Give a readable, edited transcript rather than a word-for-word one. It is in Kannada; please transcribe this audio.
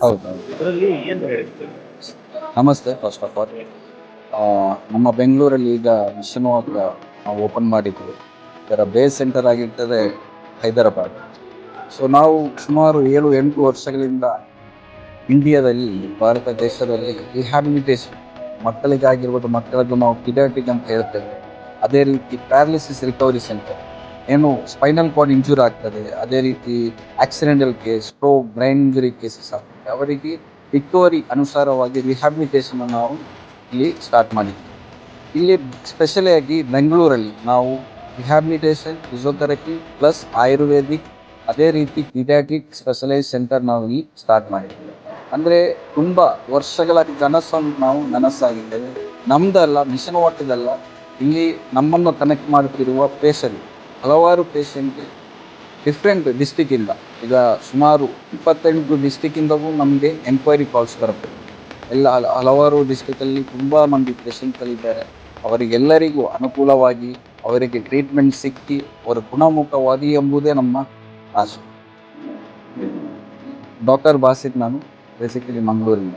ಹೌದೌದು. ಇದರಲ್ಲಿ ಏನು ಹೇಳ್ತೀರಿ? ನಮಸ್ತೆ ಫಸ್ಟ್ ಆಫ್ ಆಲ್. ನಮ್ಮ ಬೆಂಗಳೂರಲ್ಲಿ ಈಗ ಮಿಷನ್ ವಾಕ್ ನಾವು ಓಪನ್ ಮಾಡಿದ್ವಿ. ಇದರ ಬೇಸ್ ಸೆಂಟರ್ ಆಗಿರ್ತದೆ ಹೈದರಾಬಾದ್. ಸೊ ನಾವು ಸುಮಾರು 7-8 ವರ್ಷಗಳಿಂದ ಇಂಡಿಯಾದಲ್ಲಿ, ಭಾರತ ದೇಶದಲ್ಲಿ ರಿಹ್ಯಾಬಿಲಿಟೇಷನ್ ಮಕ್ಕಳಿಗಾಗಿರ್ಬೋದು, ಮಕ್ಕಳದ್ದು ನಾವು ಪಿಡಿಯಾಟ್ರಿಕ್ ಅಂತ ಹೇಳ್ತೇವೆ. ಅದೇ ರೀತಿ ಪ್ಯಾರಾಲಿಸಿಸ್ ರಿಕವರಿ ಸೆಂಟರ್, ಏನು ಸ್ಪೈನಲ್ ಕಾರ್ಡ್ ಇಂಜೂರ್ ಆಗ್ತದೆ, ಅದೇ ರೀತಿ accidental case, stroke, brain injury cases ಆಗ್ತದೆ, ಅವರಿಗೆ ರಿಕವರಿ ಅನುಸಾರವಾಗಿ ರಿಹ್ಯಾಬಿಲಿಟೇಷನ್ ನಾವು ಇಲ್ಲಿ ಸ್ಟಾರ್ಟ್ ಮಾಡಿದ್ವಿ. ಇಲ್ಲಿ ಸ್ಪೆಷಲಿ ಆಗಿ ಬೆಂಗಳೂರಲ್ಲಿ ನಾವು ರಿಹ್ಯಾಬಿಲಿಟೇಷನ್, ಫಿಸಿಯೋಥೆರಪಿ ಪ್ಲಸ್ ಆಯುರ್ವೇದಿಕ್, ಅದೇ ರೀತಿ ಪಿಡಿಯಾಟ್ರಿಕ್ ಸ್ಪೆಷಲೈಸ್ ಸೆಂಟರ್ ನಾವು ಇಲ್ಲಿ ಸ್ಟಾರ್ಟ್ ಮಾಡಿದ್ದೀವಿ. ಅಂದರೆ ತುಂಬ ವರ್ಷಗಳ ಕನಸನ್ನು ನಾವು ನನಸಾಗಿದ್ದೇವೆ. ನಮ್ದಲ್ಲ, ಮಿಷನ್ ವಾಕಿದಲ್ಲ, ಇಲ್ಲಿ ನಮ್ಮನ್ನು ಕನೆಕ್ಟ್ ಮಾಡುತ್ತಿರುವ ಪೇಷಂಟ್, ಹಲವಾರು ಪೇಷಂಟ್ ಡಿಫ್ರೆಂಟ್ ಡಿಸ್ಟಿಕ್ಕಿಂದ, ಈಗ ಸುಮಾರು 28 ಡಿಸ್ಟಿಕ್ಕಿಂದವೂ ನಮಗೆ ಎಂಕ್ವೈರಿ ಕಾಲ್ಸ್ ಬರುತ್ತೆ. ಹಲವಾರು ಡಿಸ್ಟಿಕಲ್ಲಿ ತುಂಬ ಮಂದಿ ಪೇಷಂಟ್ಗಳಿದ್ದಾರೆ. ಅವರಿಗೆಲ್ಲರಿಗೂ ಅನುಕೂಲವಾಗಿ ಅವರಿಗೆ ಟ್ರೀಟ್ಮೆಂಟ್ ಸಿಕ್ಕಿ ಅವರು ಗುಣಮುಖವಾಗಿ ಎಂಬುದೇ ನಮ್ಮ ಆಶೆ. ಡಾಕ್ಟರ್ ಬಾಸಿತ್, ನಾನು ಬೇಸಿಕಲಿ ಮಂಗಳೂರಿನ.